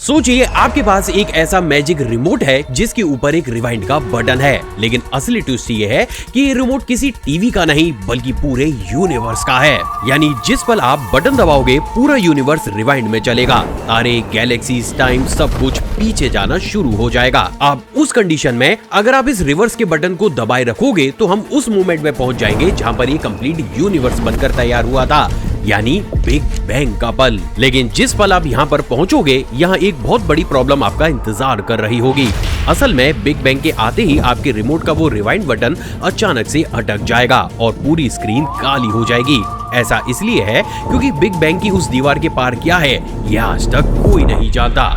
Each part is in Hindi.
सोचिए आपके पास एक ऐसा मैजिक रिमोट है जिसके ऊपर एक रिवाइंड का बटन है, लेकिन असली ट्विस्ट ये है कि ये रिमोट किसी टीवी का नहीं बल्कि पूरे यूनिवर्स का है। यानी जिस पल आप बटन दबाओगे पूरा यूनिवर्स रिवाइंड में चलेगा, तारे, गैलेक्सीज, टाइम सब कुछ पीछे जाना शुरू हो जाएगा। अब उस कंडीशन में अगर आप इस रिवर्स के बटन को दबाए रखोगे तो हम उस मोमेंट में पहुंच जाएंगे जहां पर ये कंप्लीट यूनिवर्स बनकर तैयार हुआ था, यानी बिग बैंग का पल। लेकिन जिस पल आप यहाँ पर पहुंचोगे यहाँ एक बहुत बड़ी प्रॉब्लम आपका इंतजार कर रही होगी। असल में बिग बैंग के आते ही आपके रिमोट का वो रिवाइंड बटन अचानक से अटक जाएगा और पूरी स्क्रीन काली हो जाएगी। ऐसा इसलिए है क्योंकि बिग बैंग की उस दीवार के पार क्या है यह आज तक कोई नहीं जानता।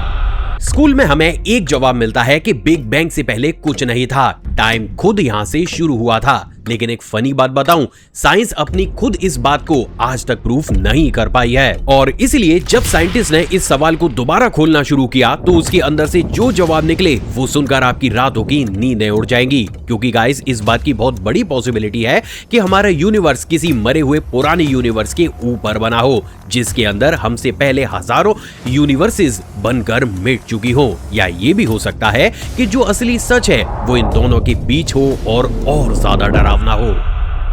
स्कूल में हमें एक जवाब मिलता है कि बिग बैंग से पहले कुछ नहीं था, टाइम खुद यहाँ से शुरू हुआ था। लेकिन एक फनी बात बताऊं, साइंस अपनी खुद इस बात को आज तक प्रूफ नहीं कर पाई है और इसलिए जब साइंटिस्ट ने इस सवाल को दोबारा खोलना शुरू किया तो उसके अंदर से जो जवाब निकले वो सुनकर आपकी रातों की नींदें उड़ जाएंगी। क्योंकि गाइस इस बात की बहुत बड़ी पॉसिबिलिटी है कि हमारा यूनिवर्स किसी मरे हुए पुराने यूनिवर्स के ऊपर बना हो, जिसके अंदर हमसे पहले हजारों यूनिवर्सेस बनकर मिट चुकी हो। या ये भी हो सकता है कि जो असली सच है वो इन दोनों के बीच हो और ज्यादा डरावना हो।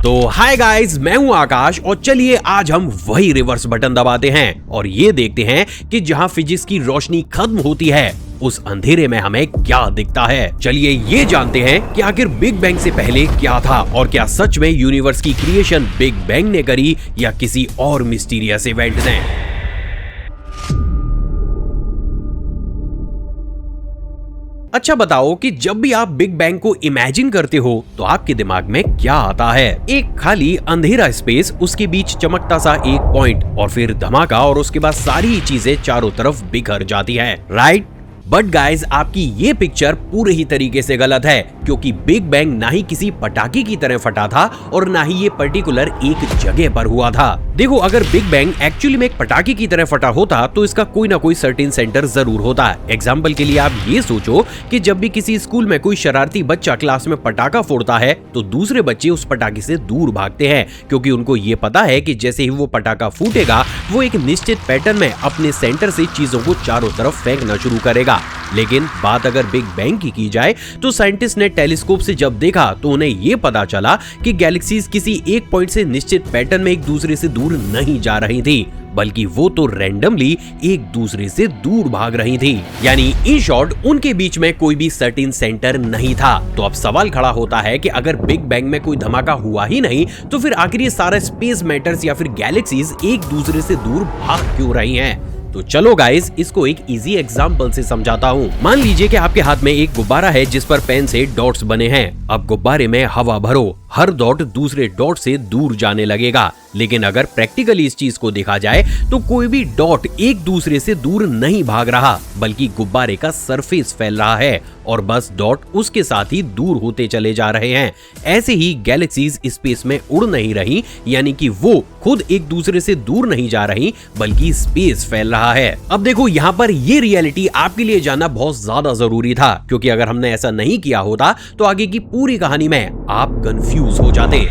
तो हाय गाइस, मैं हूं आकाश और चलिए आज हम वही रिवर्स बटन दबाते हैं और ये देखते हैं कि जहां फिजिक्स की रोशनी खत्म होती है उस अंधेरे में हमें क्या दिखता है। चलिए ये जानते हैं कि आखिर बिग बैंग से पहले क्या था और क्या सच में यूनिवर्स की क्रिएशन बिग बैंग ने करी या किसी और मिस्टीरियस इवेंट ने। अच्छा बताओ कि जब भी आप बिग बैंग को इमेजिन करते हो तो आपके दिमाग में क्या आता है? एक खाली अंधेरा स्पेस, उसके बीच चमकता सा एक पॉइंट और फिर धमाका और उसके बाद सारी चीजें चारों तरफ बिखर जाती हैं, राइट? बट गाइज आपकी ये पिक्चर पूरे ही तरीके से गलत है, क्योंकि बिग बैंग ना ही किसी पटाखे की तरह फटा था और ना ही ये पर्टिकुलर एक जगह पर हुआ था। देखो, अगर बिग बैंग एक्चुअली में एक पटाखे की तरह फटा होता तो इसका कोई ना कोई सर्टेन सेंटर जरूर होता। एग्जाम्पल के लिए आप ये सोचो कि जब भी किसी स्कूल में कोई शरारती बच्चा क्लास में पटाखा फोड़ता है तो दूसरे बच्चे उस पटाखे से दूर भागते हैं, क्योंकि उनको ये पता है कि जैसे ही वो पटाखा फूटेगा वो एक निश्चित पैटर्न में अपने सेंटर से चीजों को चारों तरफ फेंकना शुरू करेगा। लेकिन बात अगर बिग बैंग की जाए तो साइंटिस्ट ने टेलीस्कोप से जब देखा तो उन्हें यह पता चला कि गैलेक्सीज किसी एक पॉइंट से निश्चित पैटर्न में एक दूसरे से दूर नहीं जा रही थी, बल्कि वो तो रैंडमली एक दूसरे से दूर भाग रही थी। यानी इन शॉर्ट उनके बीच में कोई भी सर्टेन सेंटर नहीं था। तो अब सवाल खड़ा होता है कि अगर बिग बैंग में कोई धमाका हुआ ही नहीं तो फिर आखिर ये सारा स्पेस मैटर्स या फिर गैलेक्सीज एक दूसरे से दूर भाग क्यों रही हैं? तो चलो गाइस इसको एक इजी एग्जांपल से समझाता हूँ। मान लीजिए कि आपके हाथ में एक गुब्बारा है जिस पर पेन से डॉट्स बने हैं। अब गुब्बारे में हवा भरो, हर डॉट दूसरे डॉट से दूर जाने लगेगा। लेकिन अगर प्रैक्टिकली इस चीज को देखा जाए तो कोई भी डॉट एक दूसरे से दूर नहीं भाग रहा, बल्कि गुब्बारे का सरफेस फैल रहा है और बस डॉट उसके साथ ही दूर होते चले जा रहे हैं। ऐसे ही गैलेक्सीज स्पेस में उड़ नहीं रही, यानी कि वो खुद एक दूसरे से दूर नहीं जा रही बल्कि स्पेस फैल रहा है। अब देखो, यहाँ पर ये रियलिटी आपके लिए जानना बहुत ज्यादा जरूरी था, क्योंकि अगर हमने ऐसा नहीं किया होता तो आगे की पूरी कहानी में आप कंफ्यूज हो जाते।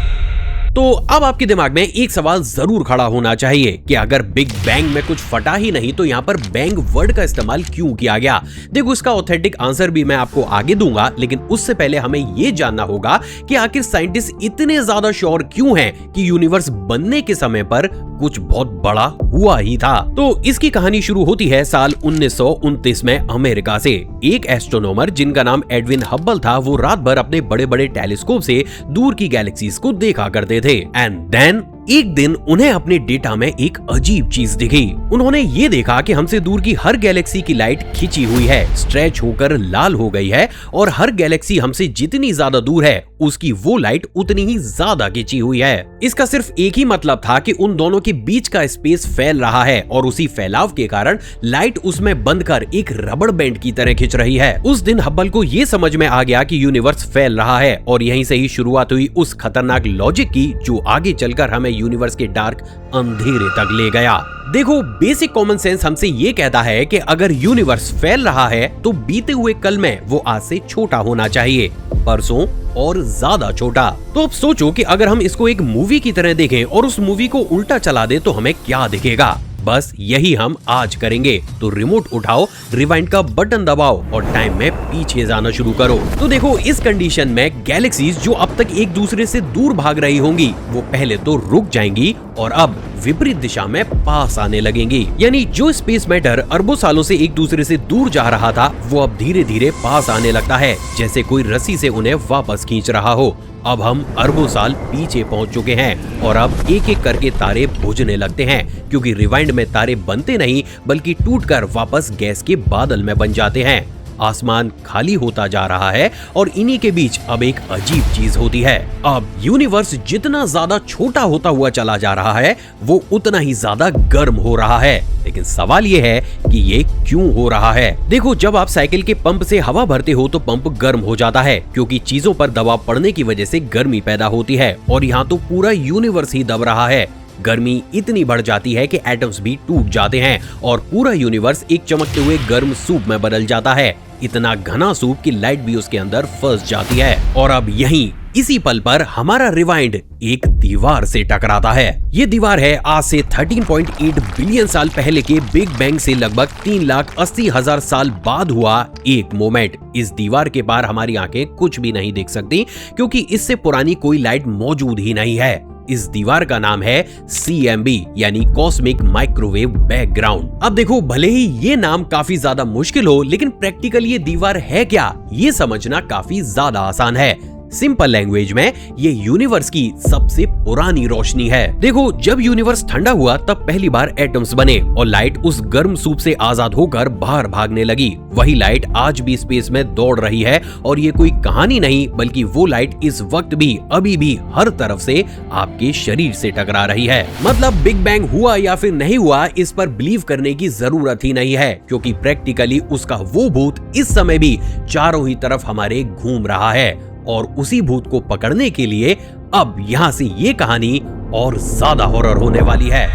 तो अब आपके दिमाग में एक सवाल जरूर खड़ा होना चाहिए कि अगर बिग बैंग में कुछ फटा ही नहीं तो यहाँ पर बैंग वर्ड का इस्तेमाल क्यों किया गया? देखो, इसका ऑथेंटिक आंसर भी मैं आपको आगे दूंगा, लेकिन उससे पहले हमें ये जानना होगा कि आखिर साइंटिस्ट इतने ज्यादा श्योर क्यों हैं कि यूनिवर्स बनने के समय पर कुछ बहुत बड़ा हुआ ही था। तो इसकी कहानी शुरू होती है साल 1929 में अमेरिका से। एक एस्ट्रोनॉमर जिनका नाम एडविन हब्बल था, वो रात भर अपने बड़े बड़े टेलीस्कोप से दूर की गैलेक्सीज को देखा करते थे। एंड देन एक दिन उन्हें अपने डेटा में एक अजीब चीज दिखी। उन्होंने ये देखा कि हमसे दूर की हर गैलेक्सी की लाइट खिंची हुई है, स्ट्रेच होकर लाल हो गई है और हर गैलेक्सी हमसे जितनी ज्यादा दूर है उसकी वो लाइट उतनी ही ज्यादा खिंची हुई है। इसका सिर्फ एक ही मतलब था कि उन दोनों के बीच का स्पेस फैल रहा है और उसी फैलाव के कारण लाइट उसमें बंद कर एक रबड़ बैंड की तरह खिंच रही है। उस दिन हब्बल को ये समझ में आ गया कि यूनिवर्स फैल रहा है और यहीं से ही शुरुआत हुई उस खतरनाक लॉजिक की जो आगे चलकर हमें यूनिवर्स के डार्क अंधेरे तक ले गया। देखो, बेसिक कॉमन सेंस हमसे ये कहता है कि अगर यूनिवर्स फैल रहा है तो बीते हुए कल में वो आज से छोटा होना चाहिए, परसों और ज्यादा छोटा। तो अब सोचो कि अगर हम इसको एक मूवी की तरह देखें और उस मूवी को उल्टा चला दे तो हमें क्या दिखेगा? बस यही हम आज करेंगे। तो रिमोट उठाओ, रिवाइंड का बटन दबाओ और टाइम में पीछे जाना शुरू करो। तो देखो, इस कंडीशन में गैलेक्सीज जो अब तक एक दूसरे से दूर भाग रही होंगी, वो पहले तो रुक जाएंगी और अब विपरीत दिशा में पास आने लगेंगी। यानी जो स्पेस मैटर अरबों सालों से एक दूसरे से दूर जा रहा था, वो अब धीरे धीरे पास आने लगता है, जैसे कोई रस्सी से उन्हें वापस खींच रहा हो। अब हम अरबों साल पीछे पहुंच चुके हैं और अब एक एक करके तारे बुझने लगते हैं, क्योंकि रिवाइंड में तारे बनते नहीं बल्कि टूटकर वापस गैस के बादल में बन जाते हैं। आसमान खाली होता जा रहा है और इन्हीं के बीच अब एक अजीब चीज होती है। अब यूनिवर्स जितना ज्यादा छोटा होता हुआ चला जा रहा है, वो उतना ही ज्यादा गर्म हो रहा है। लेकिन सवाल ये है कि ये क्यों हो रहा है? देखो, जब आप साइकिल के पंप से हवा भरते हो तो पंप गर्म हो जाता है, क्योंकि चीजों पर दबाव पड़ने की वजह से गर्मी पैदा होती है। और यहाँ तो पूरा यूनिवर्स ही दब रहा है। गर्मी इतनी बढ़ जाती है कि एटम्स भी टूट जाते हैं और पूरा यूनिवर्स एक चमकते हुए गर्म सूप में बदल जाता है। इतना घना सूप कि लाइट भी उसके अंदर फंस जाती है। और अब यहीं इसी पल पर हमारा रिवाइंड एक दीवार से टकराता है। ये दीवार है आज से 13.8 बिलियन साल पहले के बिग बैंग से लगभग 3,80,000 साल बाद हुआ एक मोमेंट। इस दीवार के पार हमारी आंखें कुछ भी नहीं देख सकती, क्योंकि इससे पुरानी कोई लाइट मौजूद ही नहीं है। इस दीवार का नाम है CMB, यानी कॉस्मिक माइक्रोवेव बैकग्राउंड। अब देखो, भले ही ये नाम काफी ज्यादा मुश्किल हो, लेकिन प्रैक्टिकल ये दीवार है क्या, ये समझना काफी ज्यादा आसान है। सिंपल लैंग्वेज में ये यूनिवर्स की सबसे पुरानी रोशनी है। देखो, जब यूनिवर्स ठंडा हुआ तब पहली बार एटम्स बने और लाइट उस गर्म सूप से आजाद होकर बाहर भागने लगी। वही लाइट आज भी स्पेस में दौड़ रही है और ये कोई कहानी नहीं, बल्कि वो लाइट इस वक्त भी अभी भी हर तरफ से आपके शरीर से टकरा रही है। मतलब बिग बैंग हुआ या फिर नहीं हुआ, इस पर बिलीव करने की जरूरत ही नहीं है, क्योंकि प्रैक्टिकली उसका वो भूत इस समय भी चारों ही तरफ हमारे घूम रहा है। और उसी भूत को पकड़ने के लिए अब यहाँ से ये कहानी और ज्यादा हॉरर होने वाली है।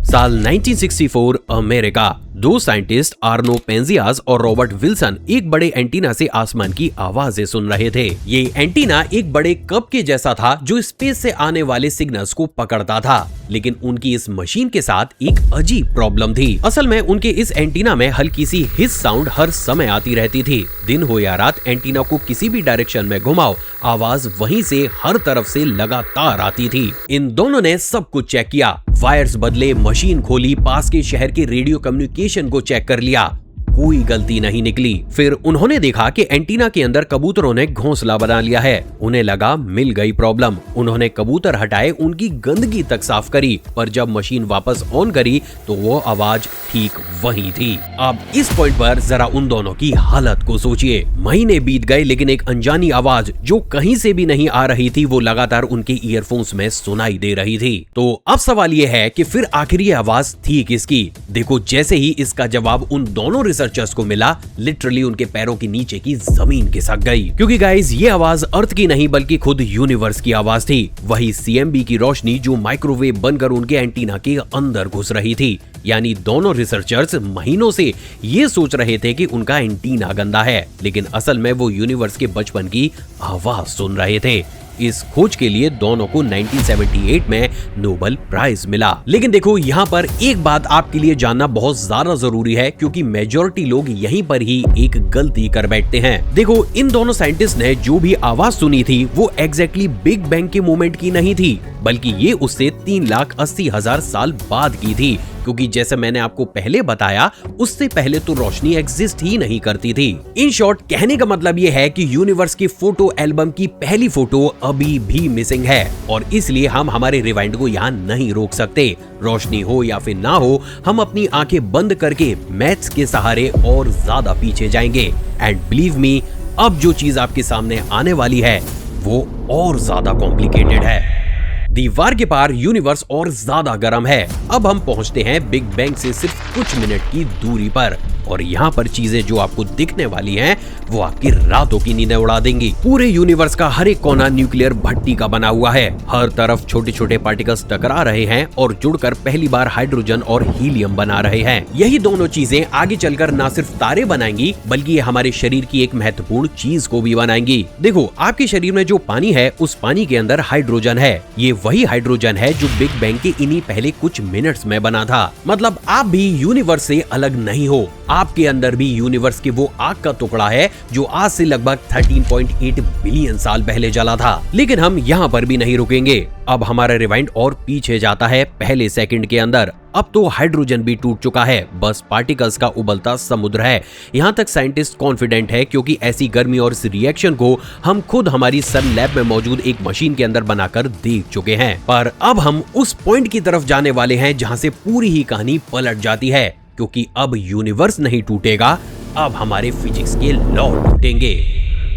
साल 1964 अमेरिका। दो साइंटिस्ट आर्नो पेंजियास और रॉबर्ट विल्सन एक बड़े एंटीना से आसमान की आवाजें सुन रहे थे। ये एंटीना एक बड़े कप के जैसा था जो स्पेस से आने वाले सिग्नल्स को पकड़ता था। लेकिन उनकी इस मशीन के साथ एक अजीब प्रॉब्लम थी। असल में उनके इस एंटीना में हल्की सी हिस साउंड हर समय आती रहती थी। दिन हो या रात, एंटीना को किसी भी डायरेक्शन में घुमाओ, आवाज वहीं से हर तरफ से लगातार आती थी। इन दोनों ने सब कुछ चेक किया, वायर्स बदले, मशीन खोली, पास के शहर के रेडियो कम्युनिकेशन को चेक कर लिया, कोई गलती नहीं निकली। फिर उन्होंने देखा कि एंटीना के अंदर कबूतरों ने घोंसला बना लिया है। उन्हें लगा मिल गई प्रॉब्लम। उन्होंने कबूतर हटाए, उनकी गंदगी तक साफ करी, पर जब मशीन वापस ऑन करी तो वो आवाज ठीक वही थी। अब इस पॉइंट पर जरा उन दोनों की हालत को सोचिए। महीने बीत गए, लेकिन एक अनजानी आवाज जो कहीं से भी नहीं आ रही थी, वो लगातार उनके ईयरफोन्स में सुनाई दे रही थी। तो अब सवाल ये है कि फिर आखिर ये आवाज थी किसकी? देखो, जैसे ही इसका जवाब उन दोनों रिसर्चर्स को मिला, लिटरली उनके पैरों के नीचे की जमीन खिसक गई। क्योंकि गाइस, ये आवाज अर्थ की नहीं बल्कि खुद यूनिवर्स की आवाज थी। वही CMB की रोशनी जो माइक्रोवेव बनकर उनके एंटीना के अंदर घुस रही थी। यानी दोनों रिसर्चर्स महीनों से ये सोच रहे थे कि उनका एंटीना गंदा है, लेकिन असल में वो यूनिवर्स के बचपन की आवाज सुन रहे थे। इस खोज के लिए दोनों को 1978 में नोबेल प्राइज मिला। लेकिन देखो, यहाँ पर एक बात आपके लिए जानना बहुत ज्यादा जरूरी है, क्योंकि मेजॉरिटी लोग यहीं पर ही एक गलती कर बैठते हैं। देखो, इन दोनों साइंटिस्ट ने जो भी आवाज सुनी थी वो एग्जैक्टली बिग बैंग के मोमेंट की नहीं थी, बल्कि ये उससे 3,80,000 साल बाद की थी। क्योंकि जैसे मैंने आपको पहले बताया, उससे पहले तो रोशनी एग्जिस्ट ही नहीं करती थी। इन शॉर्ट, कहने का मतलब ये है कि यूनिवर्स की फोटो एल्बम की पहली फोटो अभी भी मिसिंग है और इसलिए हम हमारे रिवाइंड को यहाँ नहीं रोक सकते। रोशनी हो या फिर ना हो, हम अपनी आंखें बंद करके मैथ्स के सहारे और ज्यादा पीछे जाएंगे। एंड बिलीव मी, अब जो चीज आपके सामने आने वाली है वो और ज्यादा कॉम्प्लिकेटेड है। दीवार के पार यूनिवर्स और ज्यादा गर्म है। अब हम पहुंचते हैं बिग बैंग से सिर्फ कुछ मिनट की दूरी पर। और यहाँ पर चीजें जो आपको दिखने वाली हैं, वो आपकी रातों की नींदें उड़ा देंगी। पूरे यूनिवर्स का हर एक कोना न्यूक्लियर भट्टी का बना हुआ है। हर तरफ छोटे छोटे पार्टिकल्स टकरा रहे हैं और जुड़कर पहली बार हाइड्रोजन और हीलियम बना रहे हैं। यही दोनों चीजें आगे चलकर न सिर्फ तारे बनाएंगी, बल्कि ये हमारे शरीर की एक महत्वपूर्ण चीज को भी बनाएंगी। देखो, आपके शरीर में जो पानी है, उस पानी के अंदर हाइड्रोजन है। ये वही हाइड्रोजन है जो बिग बैंग के इन्हीं पहले कुछ मिनट्स में बना था। मतलब आप भी यूनिवर्स से अलग नहीं हो। आपके अंदर भी यूनिवर्स के वो आग का टुकड़ा है जो आज से लगभग 13.8 बिलियन साल पहले जला था। लेकिन हम यहाँ पर भी नहीं रुकेंगे। अब हमारा रिवाइंड और पीछे जाता है पहले सेकंड के अंदर। अब तो हाइड्रोजन भी टूट चुका है, बस पार्टिकल्स का उबलता समुद्र है। यहाँ तक साइंटिस्ट कॉन्फिडेंट है क्योंकि ऐसी गर्मी और इस रिएक्शन को हम खुद हमारी सन लैब में मौजूद एक मशीन के अंदर बनाकर देख चुके हैं। पर अब हम उस पॉइंट की तरफ जाने वाले हैं जहाँ से पूरी ही कहानी पलट जाती है, क्योंकि अब यूनिवर्स नहीं टूटेगा, अब हमारे फिजिक्स के लॉ टूटेंगे।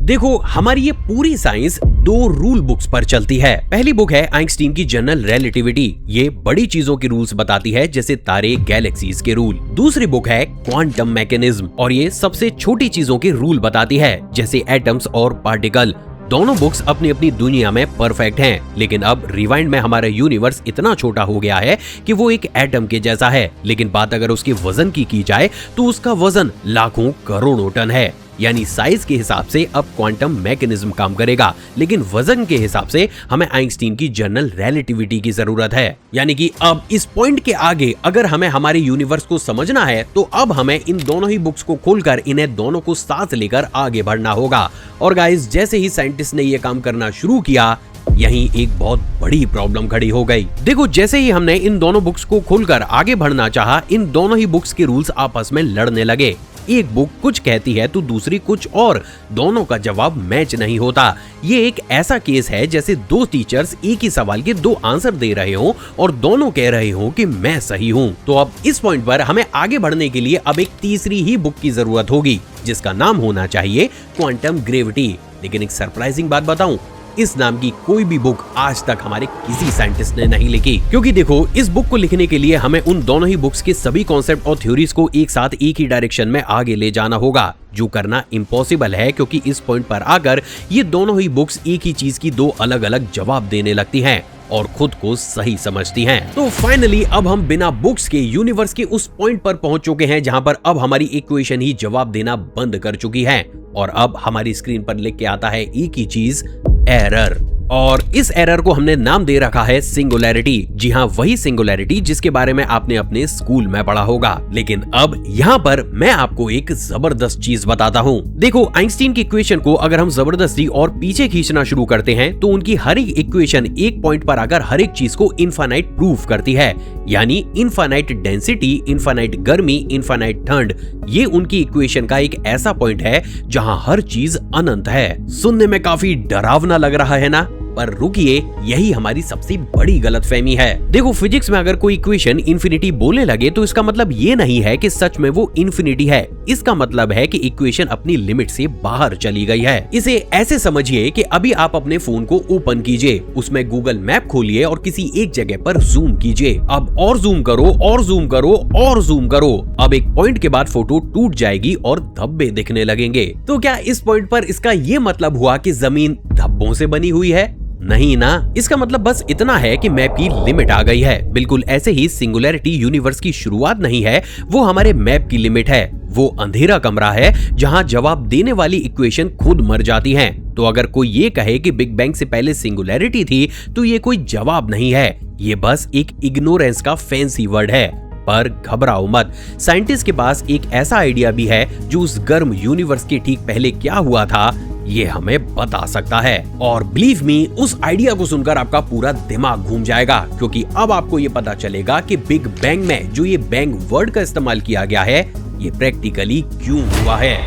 देखो, हमारी ये पूरी साइंस 2 रूल बुक्स पर चलती है। पहली बुक है आइंस्टीन की जनरल रिलेटिविटी। ये बड़ी चीजों के रूल्स बताती है, जैसे तारे, गैलेक्सीज के रूल। दूसरी बुक है क्वांटम मैकेनिज्म और ये सबसे छोटी चीजों के रूल बताती है, जैसे एटम्स और पार्टिकल। दोनों बुक्स अपनी अपनी दुनिया में परफेक्ट हैं, लेकिन अब रिवाइंड में हमारा यूनिवर्स इतना छोटा हो गया है कि वो एक एटम के जैसा है। लेकिन बात अगर उसके वजन की जाए तो उसका वजन लाखों करोड़ों टन है। यानी साइज के हिसाब से अब क्वांटम मैकेनिज्म काम करेगा, लेकिन वजन के हिसाब से हमें आइंस्टीन की जनरल रिलेटिविटी की जरूरत है। यानी कि अब इस पॉइंट के आगे अगर हमें हमारे यूनिवर्स को समझना है, तो अब हमें इन दोनों ही बुक्स को खोलकर इन्हें दोनों को साथ लेकर आगे बढ़ना होगा। और गाइस, जैसे ही साइंटिस्ट ने ये काम करना शुरू किया, यहीं एक बहुत बड़ी प्रॉब्लम खड़ी हो गई। देखो, जैसे ही हमने इन दोनों बुक्स को खोलकर आगे बढ़ना चाहा, इन दोनों ही बुक्स के रूल्स आपस में लड़ने लगे। एक बुक कुछ कहती है तो दूसरी कुछ और, दोनों का जवाब मैच नहीं होता। ये एक ऐसा केस है जैसे 2 टीचर्स एक ही सवाल के 2 आंसर दे रहे हो और दोनों कह रहे हो कि मैं सही हूँ। तो अब इस पॉइंट पर हमें आगे बढ़ने के लिए अब एक तीसरी ही बुक की जरूरत होगी, जिसका नाम होना चाहिए क्वांटम ग्रेविटी। लेकिन एक सरप्राइजिंग बात बताऊं, इस नाम की कोई भी बुक आज तक हमारे किसी साइंटिस्ट ने नहीं लिखी। क्योंकि देखो, इस बुक को लिखने के लिए हमें उन दोनों ही बुक्स के सभी कॉन्सेप्ट और थ्योरीज को एक साथ एक ही डायरेक्शन में आगे ले जाना होगा, जो करना इम्पॉसिबल है, क्योंकि इस पॉइंट पर आकर ये दोनों ही बुक्स एक ही चीज की 2 अलग अलग जवाब देने लगती हैं और खुद को सही समझती हैं। तो फाइनली अब हम बिना बुक्स के यूनिवर्स के उस पॉइंट पर पहुंच चुके हैं जहां पर अब हमारी इक्वेशन ही जवाब देना बंद कर चुकी है और अब हमारी स्क्रीन पर लिख के आता है एक ही चीज, एरर। और इस एरर को हमने नाम दे रखा है सिंगुलैरिटी। जी हाँ, वही सिंगुलैरिटी जिसके बारे में आपने अपने स्कूल में पढ़ा होगा। लेकिन अब यहाँ पर मैं आपको एक जबरदस्त चीज बताता हूँ। देखो, आइंस्टीन की इक्वेशन को अगर हम जबरदस्ती और पीछे खींचना शुरू करते हैं, तो उनकी हर एक इक्वेशन एक पॉइंट पर आकर हर एक चीज को इनफाइनाइट प्रूफ करती है। यानी इनफाइनाइट डेंसिटी, इनफाइनाइट गर्मी, इनफाइनाइट ठंड, ये उनकी इक्वेशन का एक ऐसा पॉइंट है जहां हर चीज अनंत है। सुनने में काफी डरावना लग रहा है ना? पर रुकिए, यही हमारी सबसे बड़ी गलतफहमी है। देखो, फिजिक्स में अगर कोई इक्वेशन इन्फिनिटी बोलने लगे तो इसका मतलब ये नहीं है कि सच में वो इन्फिनिटी है। इसका मतलब है कि इक्वेशन अपनी लिमिट से बाहर चली गई है। इसे ऐसे समझिए कि अभी आप अपने फोन को ओपन कीजिए, उसमें गूगल मैप खोलिए और किसी एक जगह पर जूम कीजिए। अब और जूम करो और जूम करो और जूम करो। अब एक पॉइंट के बाद फोटो टूट जाएगी और धब्बे दिखने लगेंगे। तो क्या इस पॉइंट पर इसका ये मतलब हुआ कि जमीन धब्बों से बनी हुई है? नहीं ना, इसका मतलब बस इतना है कि मैप की लिमिट आ गई है। बिल्कुल ऐसे ही सिंगुलैरिटी यूनिवर्स की शुरुआत नहीं है, वो हमारे मैप की लिमिट है। वो अंधेरा कमरा है जहां जवाब देने वाली इक्वेशन खुद मर जाती हैं। तो अगर कोई ये कहे कि बिग बैंग से पहले सिंगुलैरिटी थी, तो ये कोई जवाब नहीं है, ये बस एक इग्नोरेंस का फैंसी वर्ड है। पर घबराओ मत, साइंटिस्ट के पास एक ऐसा आइडिया भी है जो उस गर्म यूनिवर्स के ठीक पहले क्या हुआ था ये हमें बता सकता है। और बिलीव मी, उस आइडिया को सुनकर आपका पूरा दिमाग घूम जाएगा, क्योंकि अब आपको ये पता चलेगा कि बिग बैंग में जो ये बैंग वर्ड का इस्तेमाल किया गया है, ये प्रैक्टिकली क्यों हुआ है।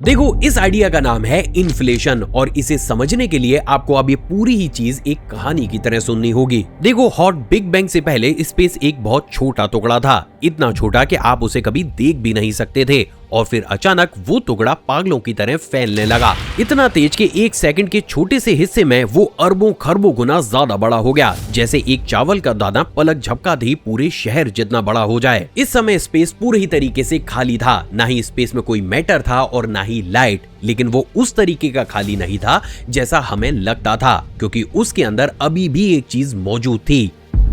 देखो, इस आइडिया का नाम है इन्फ्लेशन और इसे समझने के लिए आपको अब ये पूरी ही चीज एक कहानी की तरह सुननी होगी। देखो, हॉट बिग बैंग से पहले स्पेस एक बहुत छोटा टुकड़ा था, इतना छोटा कि आप उसे कभी देख भी नहीं सकते थे और फिर अचानक वो टुकड़ा पागलों की तरह फैलने लगा, इतना तेज कि 1 सेकंड के छोटे से हिस्से में वो अरबों खरबों गुना ज्यादा बड़ा हो गया, जैसे एक चावल का दाना पलक झपकाते ही पूरे शहर जितना बड़ा हो जाए। इस समय स्पेस पूरी तरीके से खाली था, ना ही स्पेस में कोई मैटर था और ना ही लाइट, लेकिन वो उस तरीके का खाली नहीं था जैसा हमें लगता था, क्योंकि उसके अंदर अभी भी एक चीज मौजूद थी,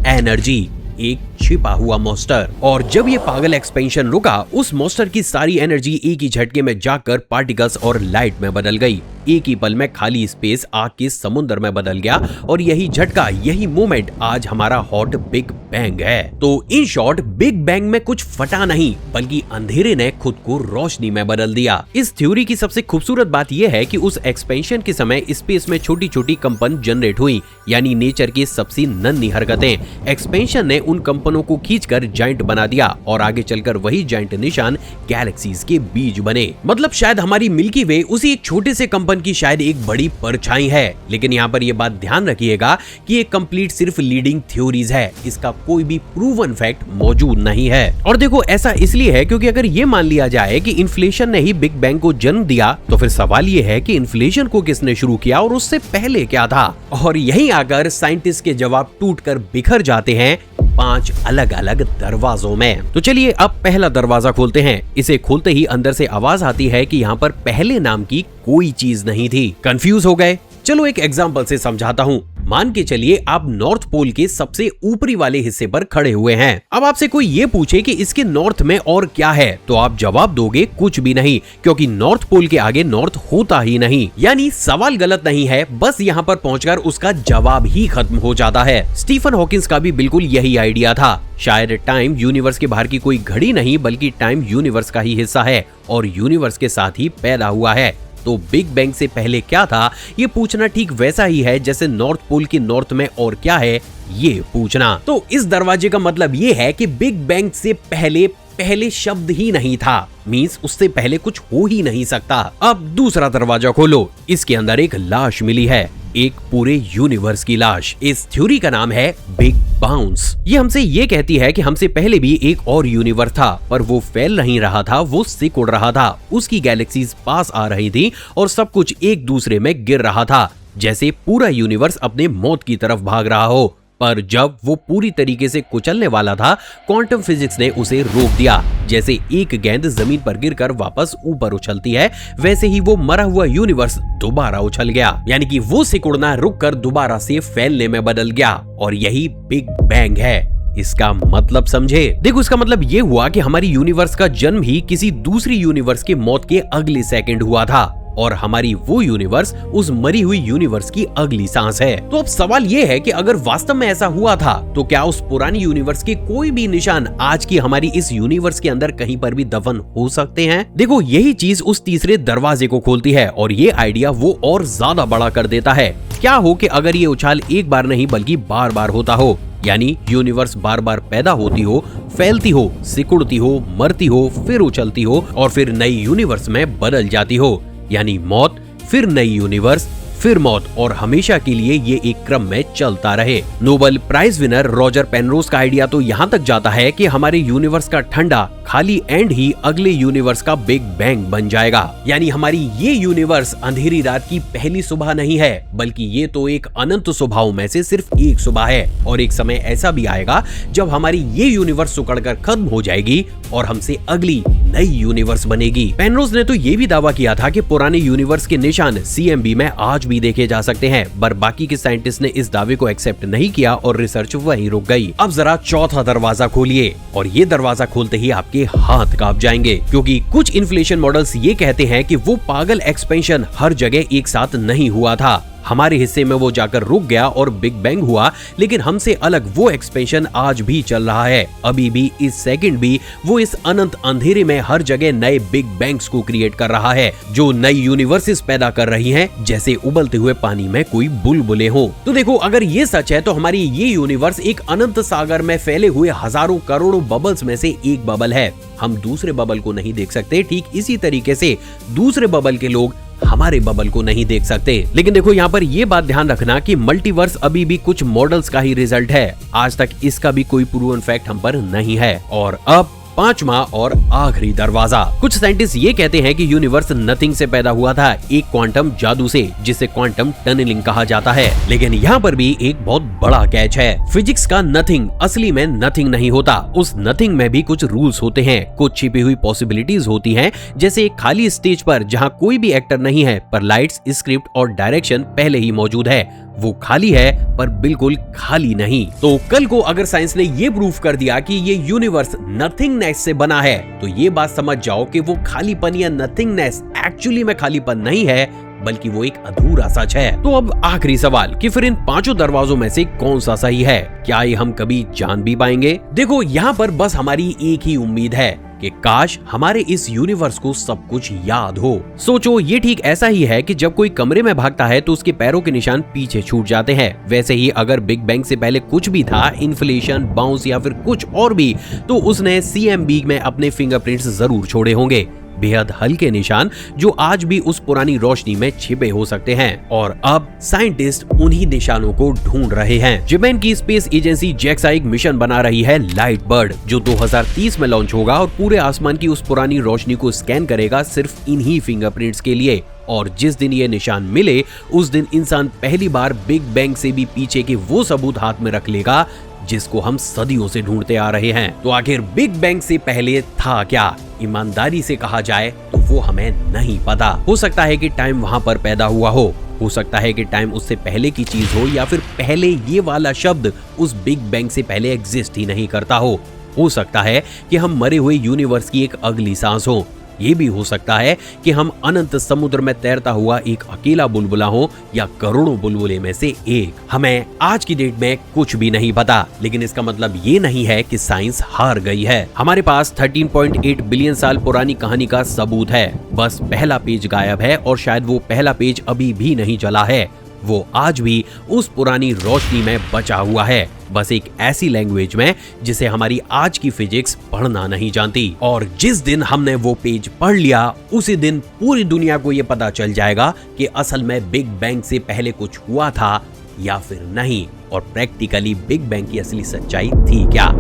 एनर्जी, एक छिपा हुआ मॉन्स्टर। और जब ये पागल एक्सपेंशन रुका, उस मॉन्स्टर की सारी एनर्जी एक ही झटके में जाकर पार्टिकल्स और लाइट में बदल गई। एक ही पल में खाली स्पेस आग के समुद्र में बदल गया और यही झटका, यही मोमेंट आज हमारा हॉट बिग बैंग है। तो इन शॉर्ट, बिग बैंग में कुछ फटा नहीं, बल्कि अंधेरे ने खुद को रोशनी में बदल दिया। इस थ्योरी की सबसे खूबसूरत बात यह है कि उस एक्सपेंशन के समय स्पेस में छोटी छोटी कंपन जनरेट हुई, यानी नेचर की सबसे नन्ही हरकतें। एक्सपेंशन ने उन कंपनों को खींचकर जायंट बना दिया और आगे चलकर वही जायंट निशान गैलेक्सीज के बीज बने। मतलब शायद हमारी मिल्की वे उसी एक छोटे से कंपन की शायद एक बड़ी परछाई है। लेकिन यहाँ पर यह बात ध्यान रखिएगा कि ये कंप्लीट सिर्फ लीडिंग थ्योरीज है, इसका कोई भी प्रूवन फैक्ट मौजूद नहीं है। और देखो, ऐसा इसलिए है क्योंकि अगर ये मान लिया जाए कि इन्फ्लेशन ने ही बिग बैंग को जन्म दिया, तो फिर सवाल ये है कि इन्फ्लेशन को किसने शुरू किया और उससे पहले क्या था। और यहीं आकर साइंटिस्ट के जवाब टूटकर बिखर जाते हैं 5 अलग अलग दरवाजों में। तो चलिए अब पहला दरवाजा खोलते हैं। इसे खोलते ही अंदर से आवाज आती है कि यहाँ पर पहले नाम की कोई चीज नहीं थी। कंफ्यूज हो गए? चलो एक एग्जाम्पल से समझाता हूँ। मान के चलिए आप नॉर्थ पोल के सबसे ऊपरी वाले हिस्से पर खड़े हुए हैं। अब आपसे कोई ये पूछे कि इसके नॉर्थ में और क्या है, तो आप जवाब दोगे कुछ भी नहीं, क्योंकि नॉर्थ पोल के आगे नॉर्थ होता ही नहीं। यानी सवाल गलत नहीं है, बस यहाँ पर पहुंचकर उसका जवाब ही खत्म हो जाता है। स्टीफन हॉकिंस का भी बिल्कुल यही आइडिया था। शायद टाइम यूनिवर्स के बाहर की कोई घड़ी नहीं, बल्कि टाइम यूनिवर्स का ही हिस्सा है और यूनिवर्स के साथ ही पैदा हुआ है। तो बिग बैंग से पहले क्या था, ये पूछना ठीक वैसा ही है जैसे नॉर्थ पोल के नॉर्थ में और क्या है ये पूछना। तो इस दरवाजे का मतलब ये है कि बिग बैंग से पहले शब्द ही नहीं था, मींस उससे पहले कुछ हो ही नहीं सकता। अब दूसरा दरवाजा खोलो। इसके अंदर एक लाश मिली है, एक पूरे यूनिवर्स की लाश। इस थ्योरी का नाम है बिग बाउंस। ये हमसे ये कहती है कि हमसे पहले भी एक और यूनिवर्स था, पर वो फैल नहीं रहा था, वो सिकुड़ रहा था। उसकी गैलेक्सीज पास आ रही थी और सब कुछ एक दूसरे में गिर रहा था, जैसे पूरा यूनिवर्स अपने मौत की तरफ भाग रहा हो। पर जब वो पूरी तरीके से कुचलने वाला था, क्वांटम फिजिक्स ने उसे रोक दिया। जैसे एक गेंद जमीन पर गिरकर वापस ऊपर उछलती है, वैसे ही वो मरा हुआ यूनिवर्स दोबारा उछल गया। यानी कि वो सिकुड़ना रुककर दोबारा से फैलने में बदल गया, और यही बिग बैंग है। इसका मतलब समझे? देखो, इसका मतलब ये हुआ कि हमारी यूनिवर्स का जन्म ही किसी दूसरी यूनिवर्स के मौत के अगले सेकंड हुआ था, और हमारी वो यूनिवर्स उस मरी हुई यूनिवर्स की अगली सांस है। तो अब सवाल ये है कि अगर वास्तव में ऐसा हुआ था, तो क्या उस पुरानी यूनिवर्स के कोई भी निशान आज की हमारी इस यूनिवर्स के अंदर कहीं पर भी दफन हो सकते हैं? देखो, यही चीज उस तीसरे दरवाजे को खोलती है, और ये आइडिया वो और ज्यादा बड़ा कर देता है। क्या हो कि अगर ये उछाल एक बार नहीं बल्कि बार बार होता हो, यानी यूनिवर्स बार बार पैदा होती हो, फैलती हो, सिकुड़ती हो, मरती हो, फिर उछलती हो और फिर नई यूनिवर्स में बदल जाती हो, यानी मौत, फिर नई यूनिवर्स, फिर मौत, और हमेशा के लिए ये एक क्रम में चलता रहे। Nobel prize winner Roger Penrose का आइडिया तो यहाँ तक जाता है कि हमारे यूनिवर्स का ठंडा खाली एंड ही अगले यूनिवर्स का बिग बैंग बन जाएगा। यानी हमारी ये यूनिवर्स अंधेरी रात की पहली सुबह नहीं है, बल्कि ये तो एक अनंत सुबहों में से सिर्फ एक सुबह है। और एक समय ऐसा भी आएगा जब हमारी ये यूनिवर्स सुकड़कर खत्म हो जाएगी और हमसे अगली नई यूनिवर्स बनेगी। पेनरोज ने तो ये भी दावा किया था कि पुराने यूनिवर्स के निशान CMB में आज भी देखे जा सकते हैं, पर बाकी के साइंटिस्ट ने इस दावे को एक्सेप्ट नहीं किया और रिसर्च वहीं रुक गई। अब जरा चौथा दरवाजा खोलिए, और ये दरवाजा खोलते ही आपके हाथ कांप जाएंगे, क्योंकि कुछ इन्फ्लेशन मॉडल्स ये कहते हैं कि वो पागल एक्सपेंशन हर जगह एक साथ नहीं हुआ था। हमारे हिस्से में वो जाकर रुक गया और बिग बैंग हुआ, लेकिन हमसे अलग वो एक्सपेंशन आज भी चल रहा है। अभी भी, इस सेकंड भी वो इस अनंत अंधेरे में हर जगह नए बिग बैंग्स को क्रिएट कर रहा है, जो नई यूनिवर्सेस पैदा कर रही हैं, जैसे उबलते हुए पानी में कोई बुलबुले हो। तो देखो, अगर ये सच है तो हमारी ये यूनिवर्स एक अनंत सागर में फैले हुए हजारों करोड़ों बबल्स में से एक बबल है। हम दूसरे बबल को नहीं देख सकते, ठीक इसी तरीके से दूसरे बबल के लोग हमारे बबल को नहीं देख सकते। लेकिन देखो, यहाँ पर ये बात ध्यान रखना कि मल्टीवर्स अभी भी कुछ मॉडल्स का ही रिजल्ट है। आज तक इसका भी कोई प्रूवन फैक्ट हम पर नहीं है। और अब 5वां और आखिरी दरवाजा। कुछ साइंटिस्ट ये कहते हैं कि यूनिवर्स नथिंग से पैदा हुआ था, एक क्वांटम जादू से, जिसे क्वांटम टनलिंग कहा जाता है। लेकिन यहाँ पर भी एक बहुत बड़ा कैच है। फिजिक्स का नथिंग असली में नथिंग नहीं होता। उस नथिंग में भी कुछ रूल्स होते हैं, कुछ छिपी हुई पॉसिबिलिटीज होती हैं, जैसे एक खाली स्टेज पर जहाँ कोई भी एक्टर नहीं है, पर लाइट्स, स्क्रिप्ट और डायरेक्शन पहले ही मौजूद है। वो खाली है पर बिल्कुल खाली नहीं। तो कल को अगर साइंस ने ये प्रूफ कर दिया कि ये यूनिवर्स नथिंगनेस से बना है, तो ये बात समझ जाओ कि वो खालीपन या नथिंगनेस एक्चुअली में खालीपन नहीं है, बल्कि वो एक अधूरा सच है। तो अब आखिरी सवाल कि फिर इन 5 दरवाजों में से कौन सा सही है? क्या ये हम कभी जान भी पाएंगे? देखो, यहाँ पर बस हमारी एक ही उम्मीद है कि काश हमारे इस यूनिवर्स को सब कुछ याद हो। सोचो, ये ठीक ऐसा ही है कि जब कोई कमरे में भागता है तो उसके पैरों के निशान पीछे छूट जाते हैं। वैसे ही अगर बिग बैंग से पहले कुछ भी था, इन्फ्लेशन, बाउंस या फिर कुछ और भी, तो उसने CMB में अपने फिंगरप्रिंट्स जरूर छोड़े होंगे। बेहद हल्के निशान जो आज भी उस पुरानी रोशनी में छिपे हो सकते हैं। और अब साइंटिस्ट उन्हीं निशानों को ढूंढ रहे हैं। जापान की स्पेस एजेंसी JAXA एक मिशन बना रही है, लाइट बर्ड, जो 2030 में लॉन्च होगा और पूरे आसमान की उस पुरानी रोशनी को स्कैन करेगा सिर्फ इन्हीं फिंगरप्रिंट्स के लिए। और जिस दिन ये निशान मिले, उस दिन इंसान पहली बार बिग बैंग से भी पीछे के वो सबूत हाथ में रख लेगा जिसको हम सदियों से ढूंढते आ रहे हैं। तो आखिर बिग बैंग से पहले था क्या? ईमानदारी से कहा जाए तो वो हमें नहीं पता। हो सकता है कि टाइम वहां पर पैदा हुआ हो सकता है कि टाइम उससे पहले की चीज हो, या फिर पहले ये वाला शब्द उस बिग बैंग से पहले एग्जिस्ट ही नहीं करता हो सकता है कि हम मरे हुए यूनिवर्स की एक अगली सांस हो। ये भी हो सकता है कि हम अनंत समुद्र में तैरता हुआ एक अकेला बुलबुला हो, या करोड़ों बुलबुले में से एक। हमें आज की डेट में कुछ भी नहीं पता, लेकिन इसका मतलब ये नहीं है कि साइंस हार गई है। हमारे पास 13.8 बिलियन साल पुरानी कहानी का सबूत है। बस पहला पेज गायब है, और शायद वो पहला पेज अभी भी नहीं चला है। वो आज भी उस पुरानी रोशनी में बचा हुआ है, बस एक ऐसी लैंग्वेज में जिसे हमारी आज की फिजिक्स पढ़ना नहीं जानती। और जिस दिन हमने वो पेज पढ़ लिया, उसी दिन पूरी दुनिया को ये पता चल जाएगा कि असल में बिग बैंग से पहले कुछ हुआ था या फिर नहीं, और प्रैक्टिकली बिग बैंग की असली सच्चाई थी क्या।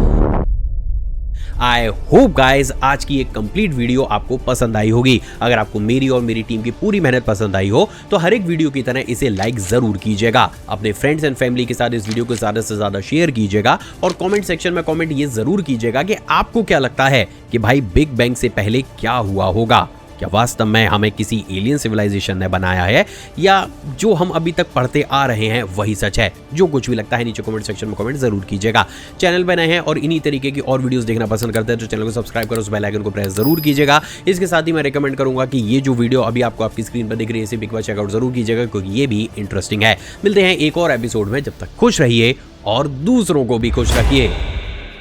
आई होप गाइज आज की एक कंप्लीट वीडियो आपको पसंद आई होगी। अगर आपको मेरी और मेरी टीम की पूरी मेहनत पसंद आई हो तो हर एक वीडियो की तरह इसे लाइक जरूर कीजिएगा। अपने फ्रेंड्स एंड फैमिली के साथ इस वीडियो को ज्यादा से ज्यादा शेयर कीजिएगा, और कमेंट सेक्शन में कमेंट ये जरूर कीजिएगा कि आपको क्या लगता है कि भाई बिग बैंग से पहले क्या हुआ होगा। क्या वास्तव में हमें किसी एलियन सिविलाइजेशन ने बनाया है, या जो हम अभी तक पढ़ते आ रहे हैं वही सच है? जो कुछ भी लगता है नीचे कमेंट सेक्शन में कमेंट जरूर कीजिएगा। चैनल पर नए हैं और इन्हीं तरीके की और वीडियोस देखना पसंद करते हैं तो चैनल को सब्सक्राइब कर उस बेल आइकन को प्रेस जरूर कीजिएगा। इसके साथ ही मैं रिकमेंड करूंगा कि ये जो वीडियो अभी आपको आपकी स्क्रीन पर दिख रही है इसे एक बार चेकआउट जरूर कीजिएगा, क्योंकि ये भी इंटरेस्टिंग है। मिलते हैं एक और एपिसोड में, जब तक खुश रहिए और दूसरों को भी खुश रखिए।